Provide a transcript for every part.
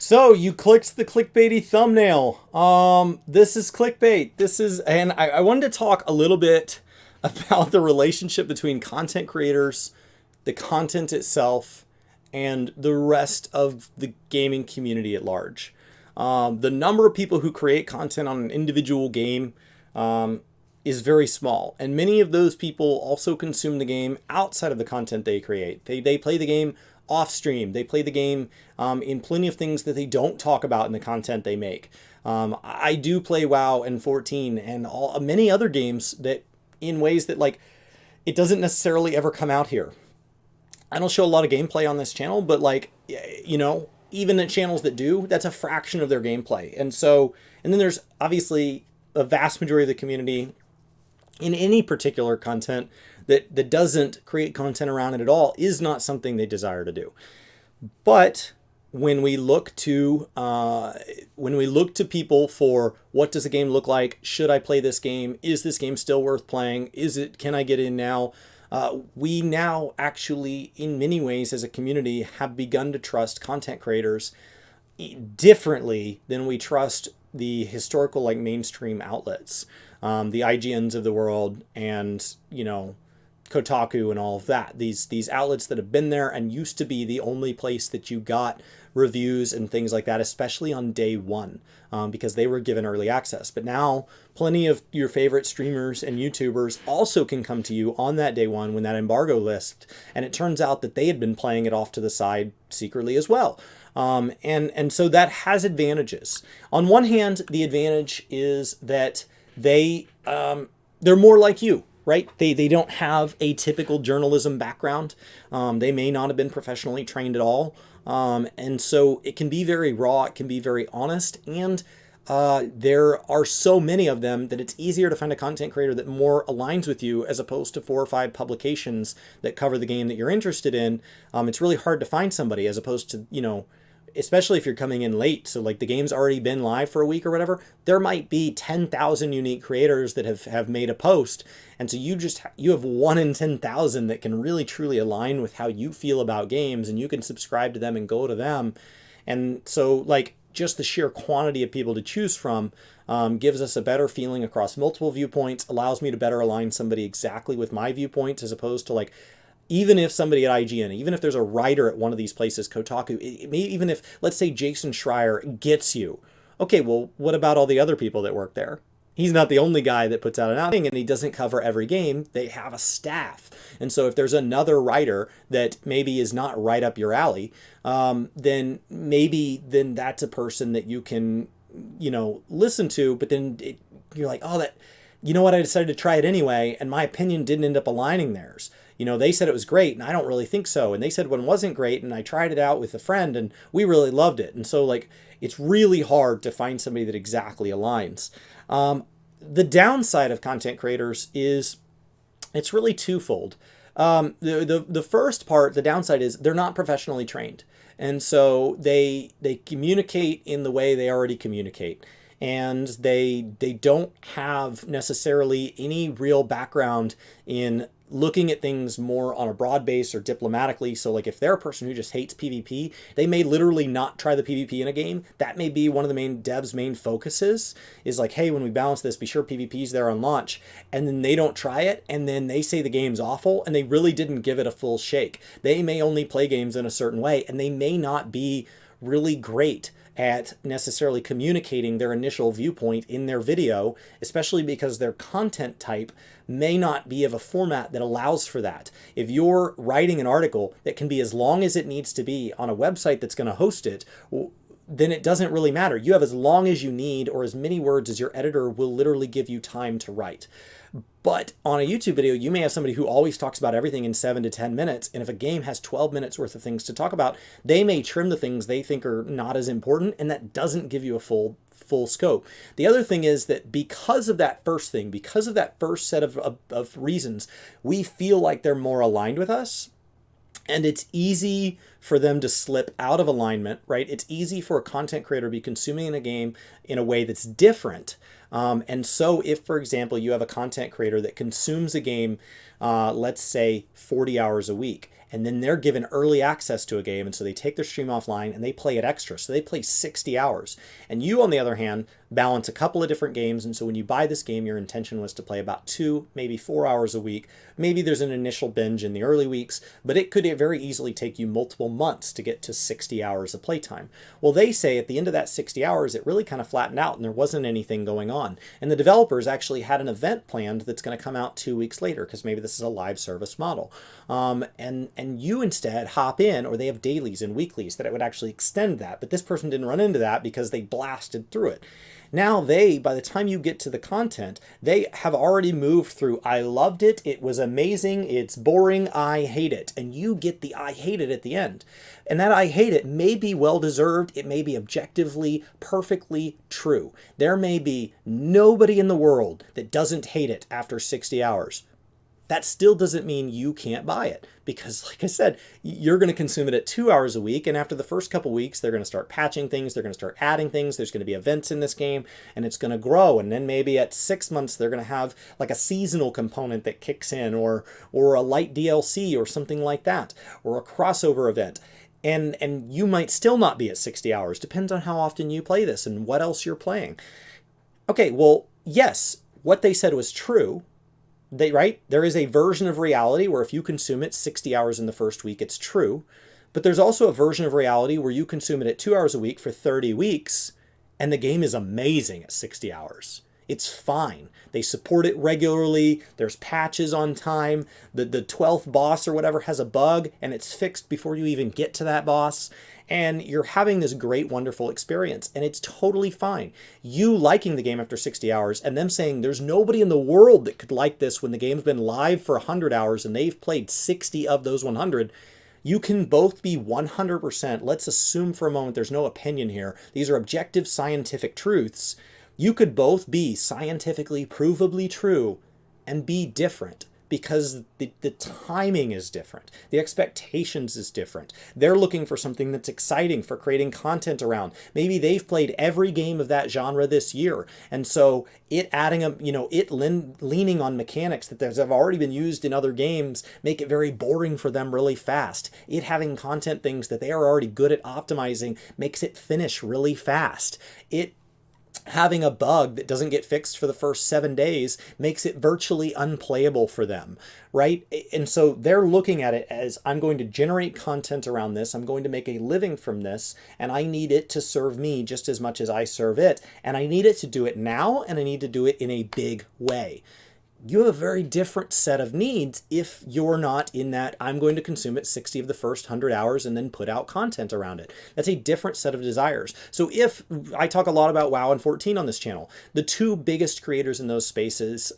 So you clicked the clickbaity thumbnail. This is clickbait. And I wanted to talk a little bit about the relationship between content creators, the content itself, and the rest of the gaming community at large. The number of people who create content on an individual game is very small, and many of those people also consume the game outside of the content they create. They play the game off stream. They play the game in plenty of things that they don't talk about in the content they make. I do play WoW and 14 and many other games that in ways that like it doesn't necessarily ever come out here. I don't show a lot of gameplay on this channel, but like, even the channels that do, that's a fraction of their gameplay. And then there's obviously a vast majority of the community in any particular content that doesn't create content around it at all is not something they desire to do. But when we look to people for what does a game look like, should I play this game? Is this game still worth playing? Can I get in now? We now actually, in many ways, as a community, have begun to trust content creators differently than we trust the historical like mainstream outlets, the IGNs of the world, and Kotaku and all of that. These outlets that have been there and used to be the only place that you got reviews and things like that, especially on day one, because they were given early access. But now plenty of your favorite streamers and YouTubers also can come to you on that day one when that embargo lifts. And it turns out that they had been playing it off to the side secretly as well. And so that has advantages. On one hand, the advantage is that they're more like you. Right? They don't have a typical journalism background. They may not have been professionally trained at all. And so it can be very raw. It can be very honest. And there are so many of them that it's easier to find a content creator that more aligns with you as opposed to 4 or 5 publications that cover the game that you're interested in. It's really hard to find somebody as opposed to, especially if you're coming in late. So like the game's already been live for a week or whatever, there might be 10,000 unique creators that have made a post. And so you have 1 in 10,000 that can really truly align with how you feel about games, and you can subscribe to them and go to them. And so like just the sheer quantity of people to choose from gives us a better feeling across multiple viewpoints, allows me to better align somebody exactly with my viewpoints, as opposed to like, even if somebody at IGN, even if there's a writer at one of these places, Kotaku, even if, let's say, Jason Schreier gets you, okay, well, what about all the other people that work there? He's not the only guy that puts out an outing, and he doesn't cover every game. They have a staff. And so if there's another writer that maybe is not right up your alley, then that's a person that you can, listen to, but then you're like, oh, you know what, I decided to try it anyway, and my opinion didn't end up aligning theirs. They said it was great, and I don't really think so. And they said one wasn't great, and I tried it out with a friend, and we really loved it. And so, like, it's really hard to find somebody that exactly aligns. The downside of content creators is it's really twofold. The first part, the downside is they're not professionally trained. And so they communicate in the way they already communicate. And they don't have necessarily any real background in looking at things more on a broad base or diplomatically. So like if they're a person who just hates PvP, they may literally not try the PvP in a game. That may be one of the main devs' main focuses, is like, hey, when we balance this, be sure PvP's there on launch. And then they don't try it, and then they say the game's awful, and they really didn't give it a full shake. They may only play games in a certain way, and they may not be really great at necessarily communicating their initial viewpoint in their video, especially because their content type may not be of a format that allows for that. If you're writing an article that can be as long as it needs to be on a website that's going to host it, then it doesn't really matter. You have as long as you need, or as many words as your editor will literally give you time to write. But on a YouTube video, you may have somebody who always talks about everything in 7 to 10 minutes. And if a game has 12 minutes worth of things to talk about, they may trim the things they think are not as important. And that doesn't give you a full scope. The other thing is that because of that first thing, because of that first set of reasons, we feel like they're more aligned with us. And it's easy for them to slip out of alignment, right? It's easy for a content creator to be consuming a game in a way that's different. And so if, for example, you have a content creator that consumes a game, let's say 40 hours a week, and then they're given early access to a game, and so they take their stream offline and they play it extra. So they play 60 hours. And you, on the other hand, balance a couple of different games, and so when you buy this game, your intention was to play about 2, maybe 4 hours a week. Maybe there's an initial binge in the early weeks, but it could very easily take you multiple months to get to 60 hours of playtime. Well, they say at the end of that 60 hours, it really kind of flattened out and there wasn't anything going on. And the developers actually had an event planned that's going to come out 2 weeks later, because maybe this is a live service model. And you instead hop in, or they have dailies and weeklies that it would actually extend that. But this person didn't run into that because they blasted through it. Now by the time you get to the content, they have already moved through, I loved it, it was amazing, it's boring, I hate it. And you get the I hate it at the end. And that I hate it may be well-deserved, it may be objectively, perfectly true. There may be nobody in the world that doesn't hate it after 60 hours. That still doesn't mean you can't buy it, because like I said, you're going to consume it at 2 hours a week. And after the first couple weeks, they're going to start patching things. They're going to start adding things. There's going to be events in this game, and it's going to grow. And then maybe at 6 months, they're going to have like a seasonal component that kicks in, or a light DLC or something like that, or a crossover event. And you might still not be at 60 hours. Depends on how often you play this and what else you're playing. Okay, well, yes, what they said was true. There is a version of reality where if you consume it 60 hours in the first week, it's true. But there's also a version of reality where you consume it at 2 hours a week for 30 weeks, and the game is amazing at 60 hours. It's fine. They support it regularly. There's patches on time. The 12th boss or whatever has a bug, and it's fixed before you even get to that boss. And you're having this great, wonderful experience, and it's totally fine. You liking the game after 60 hours and them saying there's nobody in the world that could like this when the game's been live for 100 hours and they've played 60 of those 100, you can both be 100%. Let's assume for a moment there's no opinion here. These are objective scientific truths. You could both be scientifically provably true and be different, because the timing is different. The expectations is different. They're looking for something that's exciting, for creating content around. Maybe they've played every game of that genre this year. And so it adding leaning on mechanics that have already been used in other games make it very boring for them really fast. It having content things that they are already good at optimizing makes it finish really fast. It having a bug that doesn't get fixed for the first 7 days makes it virtually unplayable for them, right? And so they're looking at it as, I'm going to generate content around this, I'm going to make a living from this, and I need it to serve me just as much as I serve it, and I need it to do it now, and I need to do it in a big way. You have a very different set of needs if you're not in that I'm going to consume it 60 of the first 100 hours and then put out content around it. That's a different set of desires. So if I talk a lot about WoW and 14 on this channel, the two biggest creators in those spaces,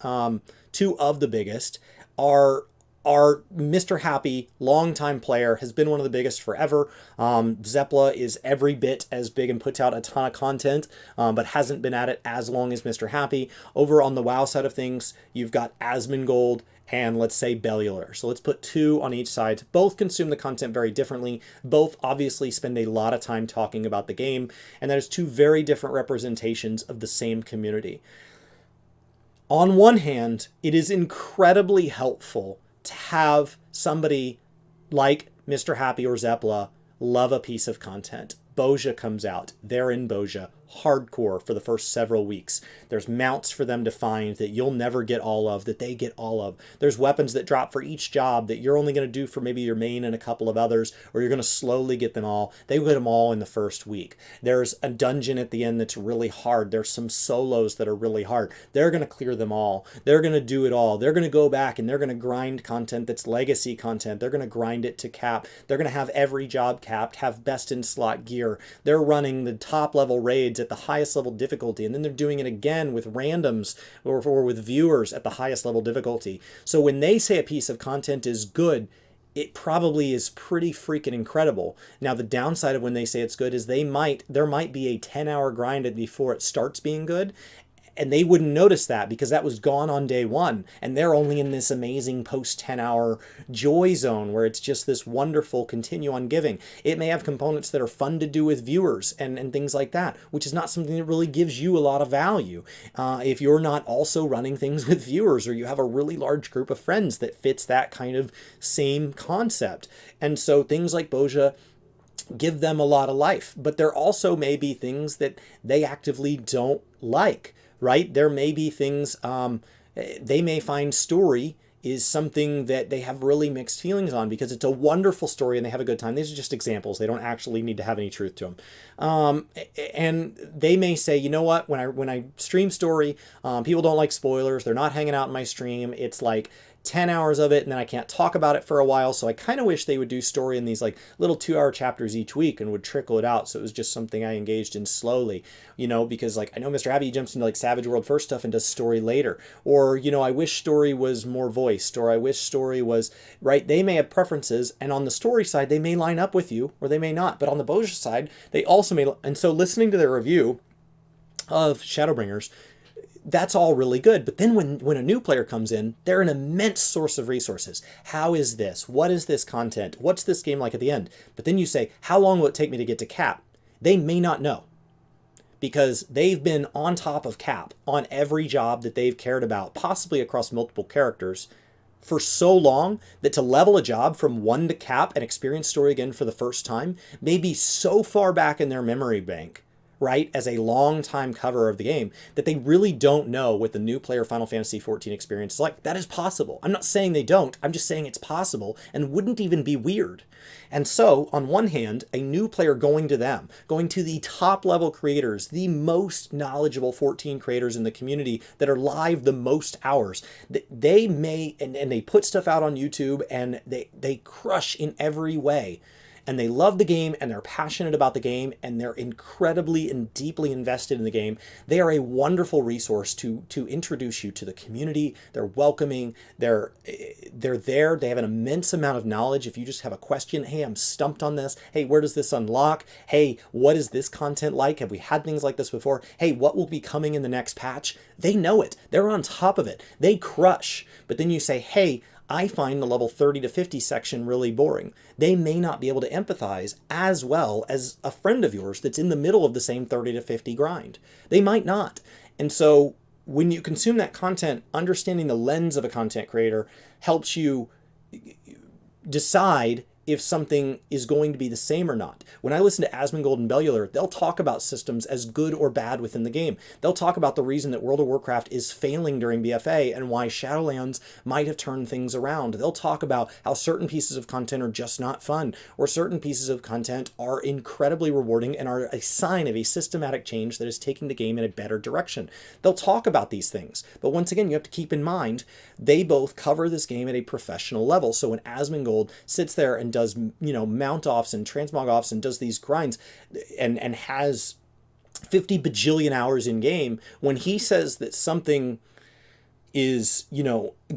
two of the biggest, are Mr. Happy, longtime player, has been one of the biggest forever. Zepla is every bit as big and puts out a ton of content, but hasn't been at it as long as Mr. Happy. Over on the WoW side of things, you've got Asmongold and, let's say, Bellular. So let's put two on each side. Both consume the content very differently. Both obviously spend a lot of time talking about the game, and there's two very different representations of the same community. On one hand, it is incredibly helpful to have somebody like Mr. Happy or Zepla love a piece of content. Bozja comes out. They're in Bozja hardcore for the first several weeks. There's mounts for them to find that you'll never get all of, that they get all of. There's weapons that drop for each job that you're only going to do for maybe your main and a couple of others, or you're going to slowly get them all. They get them all in the first week. There's a dungeon at the end that's really hard. There's some solos that are really hard. They're going to clear them all. They're going to do it all. They're going to go back and they're going to grind content that's legacy content. They're going to grind it to cap. They're going to have every job capped, have best in slot gear. They're running the top level raids at the highest level difficulty, and then they're doing it again with randoms or with viewers at the highest level difficulty. So when they say a piece of content is good, it probably is pretty freaking incredible. Now, the downside of when they say it's good is there might be a 10-hour grind before it starts being good. And they wouldn't notice that because that was gone on day one. And they're only in this amazing post 10-hour joy zone where it's just this wonderful continue on giving. It may have components that are fun to do with viewers and things like that, which is not something that really gives you a lot of value. If you're not also running things with viewers, or you have a really large group of friends that fits that kind of same concept. And so things like Bozja give them a lot of life, but there also may be things that they actively don't like, right? There may be things, they may find story is something that they have really mixed feelings on because it's a wonderful story and they have a good time. These are just examples. They don't actually need to have any truth to them. And they may say, you know what, when I stream story, people don't like spoilers. They're not hanging out in my stream. It's like 10 hours of it and then I can't talk about it for a while. So I kind of wish they would do story in these like little 2-hour chapters each week and would trickle it out. So it was just something I engaged in slowly, because like I know Mr. Abby jumps into like Savage World first stuff and does story later. Or, I wish story was more voiced, or I wish story was right. They may have preferences, and on the story side, they may line up with you or they may not. But on the Bozja side, they also may. And so listening to their review of Shadowbringers, that's all really good. But then when a new player comes in, they're an immense source of resources. How is this? What is this content? What's this game like at the end? But then you say, how long will it take me to get to Cap? They may not know because they've been on top of Cap on every job that they've cared about, possibly across multiple characters, for so long that to level a job from 1 to Cap and experience story again for the first time may be so far back in their memory bank, right, as a long-time cover of the game, that they really don't know what the new player Final Fantasy XIV experience is like. That is possible. I'm not saying they don't. I'm just saying it's possible and wouldn't even be weird. And so, on one hand, a new player going to them, going to the top-level creators, the most knowledgeable 14 creators in the community that are live the most hours, they may, and they put stuff out on YouTube, and they crush in every way. And they love the game and they're passionate about the game and they're incredibly and deeply invested in the game. They are a wonderful resource to introduce you to the community. They're welcoming. They're there. They have an immense amount of knowledge. If you just have a question, hey, I'm stumped on this. Hey, where does this unlock? Hey, what is this content like? Have we had things like this before? Hey, what will be coming in the next patch? They know it. They're on top of it. They crush. But then you say, hey, I find the level 30 to 50 section really boring. They may not be able to empathize as well as a friend of yours that's in the middle of the same 30 to 50 grind. They might not. And so when you consume that content, understanding the lens of a content creator helps you decide if something is going to be the same or not. When I listen to Asmongold and Bellular, they'll talk about systems as good or bad within the game. They'll talk about the reason that World of Warcraft is failing during BFA and why Shadowlands might have turned things around. They'll talk about how certain pieces of content are just not fun, or certain pieces of content are incredibly rewarding and are a sign of a systematic change that is taking the game in a better direction. They'll talk about these things, but once again, you have to keep in mind, they both cover this game at a professional level. So when Asmongold sits there and does, mount offs and transmog offs and does these grinds and has 50 bajillion hours in game, when he says that something is,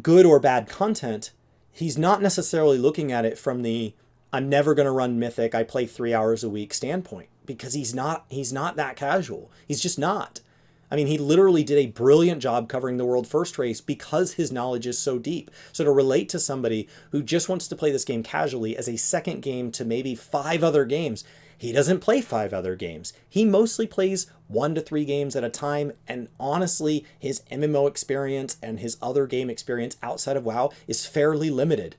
good or bad content, he's not necessarily looking at it from the I'm never going to run Mythic, I play 3 hours a week standpoint, because he's not that casual. He's just not. I mean, he literally did a brilliant job covering the World First race because his knowledge is so deep. So to relate to somebody who just wants to play this game casually as a second game to maybe 5 other games, he doesn't play 5 other games. He mostly plays 1 to 3 games at a time. And honestly, his MMO experience and his other game experience outside of WoW is fairly limited.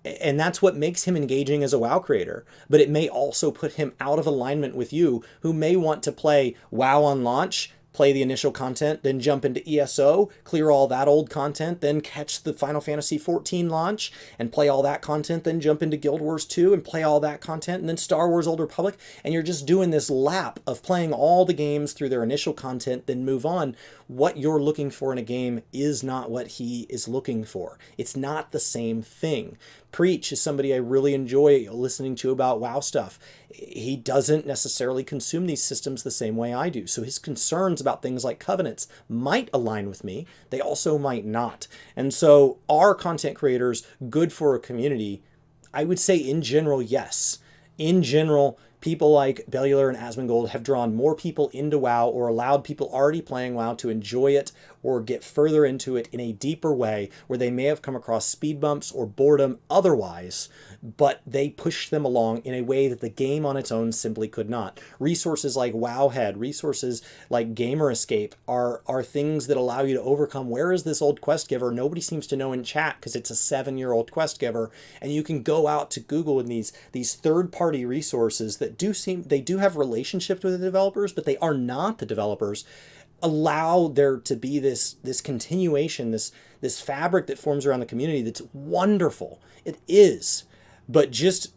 And that's what makes him engaging as a WoW creator. But it may also put him out of alignment with you, who may want to play WoW on launch, play the initial content, then jump into ESO, clear all that old content, then catch the Final Fantasy XIV launch and play all that content, then jump into Guild Wars 2 and play all that content, and then Star Wars Old Republic. And you're just doing this lap of playing all the games through their initial content, then move on. What you're looking for in a game is not what he is looking for. It's not the same thing. Preach is somebody I really enjoy listening to about WoW stuff. He doesn't necessarily consume these systems the same way I do. So his concerns about things like covenants might align with me. They also might not. And so are content creators good for a community? I would say in general, yes. In general, people like Bellular and Asmongold have drawn more people into WoW or allowed people already playing WoW to enjoy it or get further into it in a deeper way where they may have come across speed bumps or boredom otherwise, but they pushed them along in a way that the game on its own simply could not. Resources like Wowhead, resources like Gamer Escape are things that allow you to overcome, where is this old quest giver? Nobody seems to know in chat because it's a 7-year-old quest giver, and you can go out to Google and these third-party resources that they do have relationships with the developers, but they are not the developers, allow there to be this continuation, this fabric that forms around the community that's wonderful. It is. But just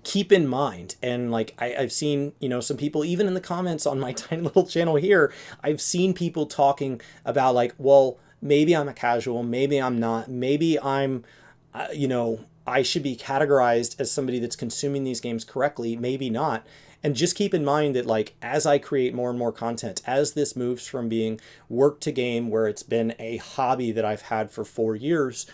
keep in mind, and like I've seen, some people, even in the comments on my tiny little channel here, I've seen people talking about like, well, maybe I'm a casual, maybe I'm not, maybe I'm, I should be categorized as somebody that's consuming these games correctly, maybe not. And just keep in mind that like, as I create more and more content, as this moves from being work to game, where it's been a hobby that I've had for 4 years,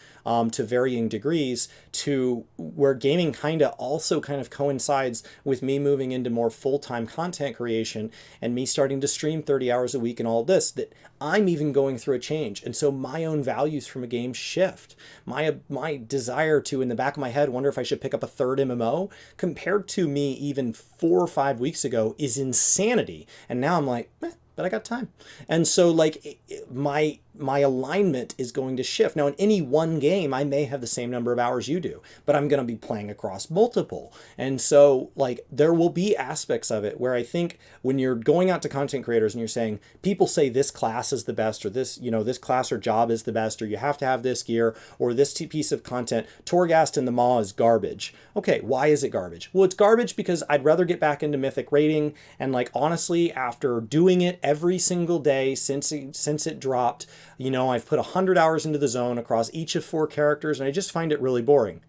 to varying degrees, to where gaming kind of coincides with me moving into more full-time content creation and me starting to stream 30 hours a week and all this, that I'm even going through a change. And so my own values from a game shift. My desire to, in the back of my head, wonder if I should pick up a third MMO compared to me even 4 or 5 weeks ago is insanity. And now I'm like, but I got time. And so like my alignment is going to shift. Now in any one game, I may have the same number of hours you do, but I'm going to be playing across multiple. And so like there will be aspects of it where I think when you're going out to content creators and you're saying, people say this class is the best, or this, this class or job is the best, or you have to have this gear, or this piece of content, Torghast and the Maw is garbage. Okay, why is it garbage? Well, it's garbage because I'd rather get back into Mythic raiding, and like honestly, after doing it every single day since it dropped, I've put 100 hours into the zone across each of 4 characters, and I just find it really boring.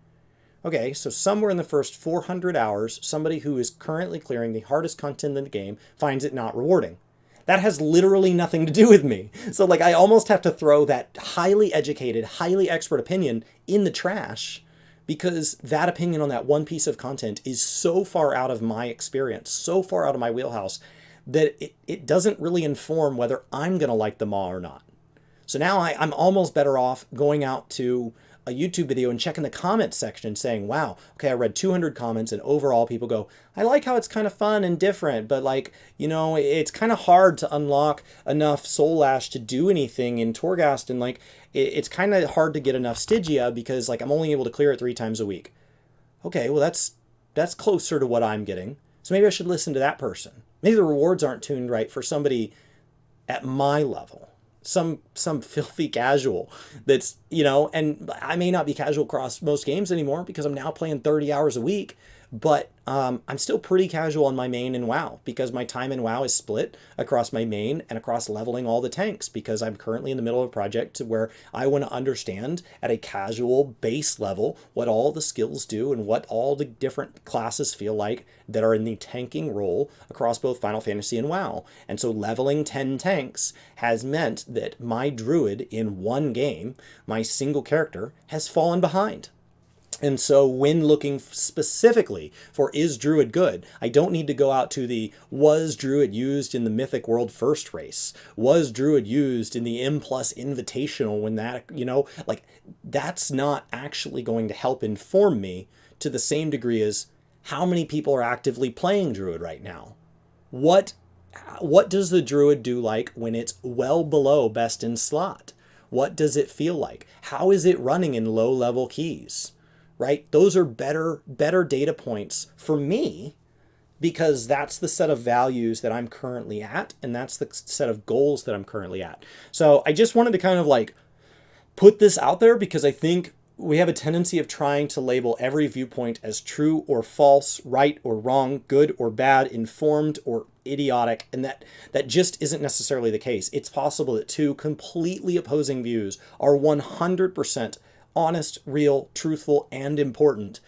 Okay, so somewhere in the first 400 hours, somebody who is currently clearing the hardest content in the game finds it not rewarding. That has literally nothing to do with me. So like I almost have to throw that highly educated, highly expert opinion in the trash, because that opinion on that one piece of content is so far out of my experience, so far out of my wheelhouse, that it doesn't really inform whether I'm going to like the Maw or not. So now I'm almost better off going out to a YouTube video and checking the comments section saying, wow, okay, I read 200 comments and overall people go, I like how it's kind of fun and different, but like, it's kind of hard to unlock enough Soul Ash to do anything in Torghast, and like, it's kind of hard to get enough Stygia because like I'm only able to clear it 3 times a week. Okay, well that's closer to what I'm getting. So maybe I should listen to that person. Maybe the rewards aren't tuned right for somebody at my level. Some filthy casual that's, and I may not be casual across most games anymore because I'm now playing 30 hours a week, but I'm still pretty casual on my main in WoW because my time in WoW is split across my main and across leveling all the tanks, because I'm currently in the middle of a project where I want to understand at a casual base level what all the skills do and what all the different classes feel like that are in the tanking role across both Final Fantasy and WoW. And so leveling 10 tanks has meant that my druid in one game, my single character, has fallen behind. And so when looking specifically for is Druid good, I don't need to go out to the was Druid used in the Mythic World first race? Was Druid used in the M+ Invitational when that, like that's not actually going to help inform me to the same degree as how many people are actively playing Druid right now. What does the Druid do like when it's well below best in slot? What does it feel like? How is it running in low level keys? Right? Those are better data points for me, because that's the set of values that I'm currently at, and that's the set of goals that I'm currently at. So I just wanted to kind of like put this out there, because I think we have a tendency of trying to label every viewpoint as true or false, right or wrong, good or bad, informed or idiotic, and that just isn't necessarily the case. It's possible that 2 completely opposing views are 100% honest, real, truthful, and important.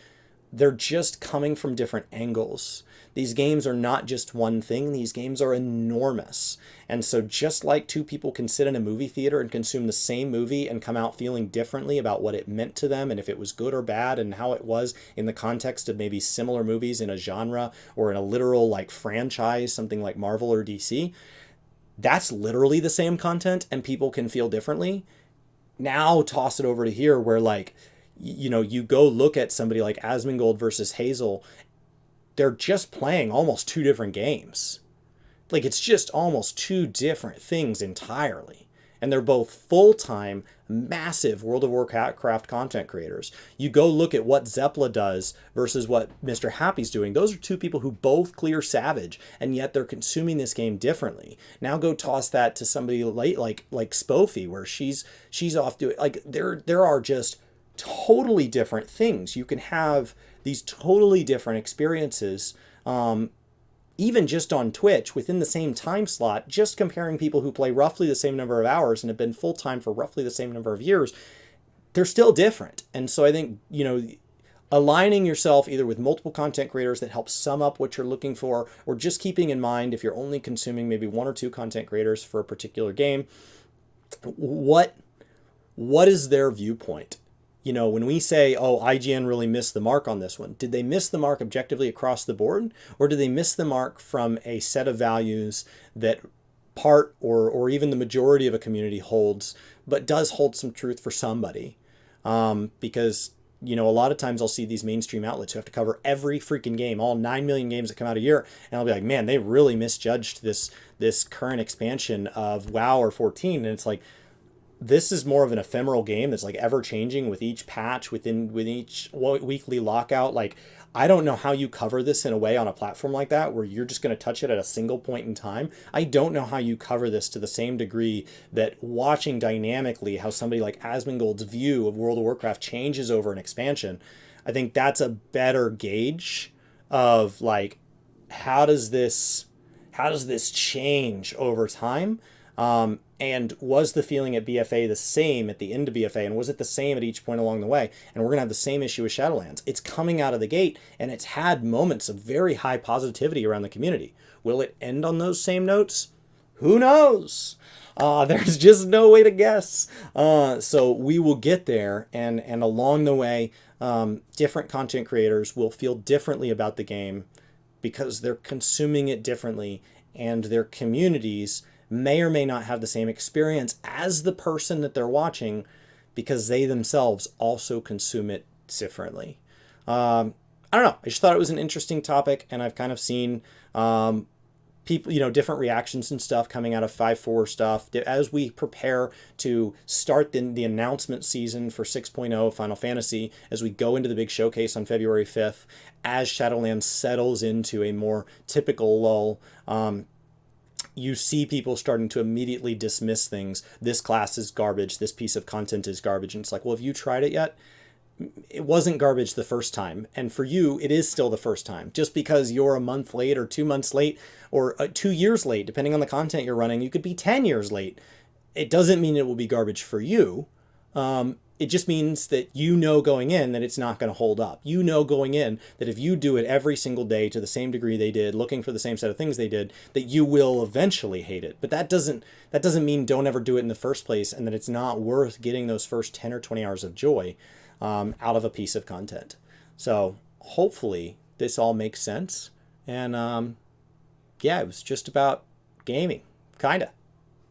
they're just coming from different angles. These games are not just one thing, these games are enormous. And so, just like two people can sit in a movie theater and consume the same movie and come out feeling differently about what it meant to them and if it was good or bad and how it was in the context of maybe similar movies in a genre or in a literal like franchise, something like Marvel or DC, that's literally the same content and people can feel differently. Now, toss it over to here where, like, you go look at somebody like Asmongold versus Hazel, they're just playing almost two different games. Like, it's just almost two different things entirely. And they're both full-time, massive World of Warcraft content creators. You go look at what Zepla does versus what Mr. Happy's doing. Those are two people who both clear Savage, and yet they're consuming this game differently. Now go toss that to somebody like Spofi, where she's off doing, like, there are just totally different things. You can have these totally different experiences, even just on Twitch within the same time slot, just comparing people who play roughly the same number of hours and have been full-time for roughly the same number of years, they're still different. And so I think, aligning yourself either with multiple content creators that help sum up what you're looking for, or just keeping in mind if you're only consuming maybe one or two content creators for a particular game, what is their viewpoint? When we say, oh, IGN really missed the mark on this one, did they miss the mark objectively across the board? Or did they miss the mark from a set of values that part or even the majority of a community holds, but does hold some truth for somebody? Because, a lot of times I'll see these mainstream outlets who have to cover every freaking game, all 9 million games that come out a year. And I'll be like, man, they really misjudged this current expansion of WoW or 14. And it's like, this is more of an ephemeral game that's like ever changing with each patch, with each weekly lockout. Like, I don't know how you cover this in a way on a platform like that where you're just going to touch it at a single point in time. I don't know how you cover this to the same degree that watching dynamically how somebody like Asmongold's view of World of Warcraft changes over an expansion. I think that's a better gauge of like, how does this change over time? And was the feeling at BFA the same at the end of BFA? And was it the same at each point along the way? And we're going to have the same issue with Shadowlands. It's coming out of the gate, and it's had moments of very high positivity around the community. Will it end on those same notes? Who knows? There's just no way to guess. So we will get there, and along the way, different content creators will feel differently about the game because they're consuming it differently, and their communities may or may not have the same experience as the person that they're watching because they themselves also consume it differently. I don't know. I just thought it was an interesting topic, and I've kind of seen people, different reactions and stuff coming out of 5.4 stuff as we prepare to start the announcement season for 6.0 Final Fantasy, as we go into the big showcase on February 5th, as Shadowlands settles into a more typical lull. You see people starting to immediately dismiss things. This class is garbage. This piece of content is garbage. And it's like, well, have you tried it yet? It wasn't garbage the first time. And for you, it is still the first time. Just because you're a month late or 2 months late or 2 years late, depending on the content you're running, you could be 10 years late. It doesn't mean it will be garbage for you. It just means that going in that it's not going to hold up. Going in that if you do it every single day to the same degree they did, looking for the same set of things they did, that you will eventually hate it. But that doesn't mean don't ever do it in the first place, and that it's not worth getting those first 10 or 20 hours of joy out of a piece of content. So hopefully this all makes sense. And it was just about gaming, kinda.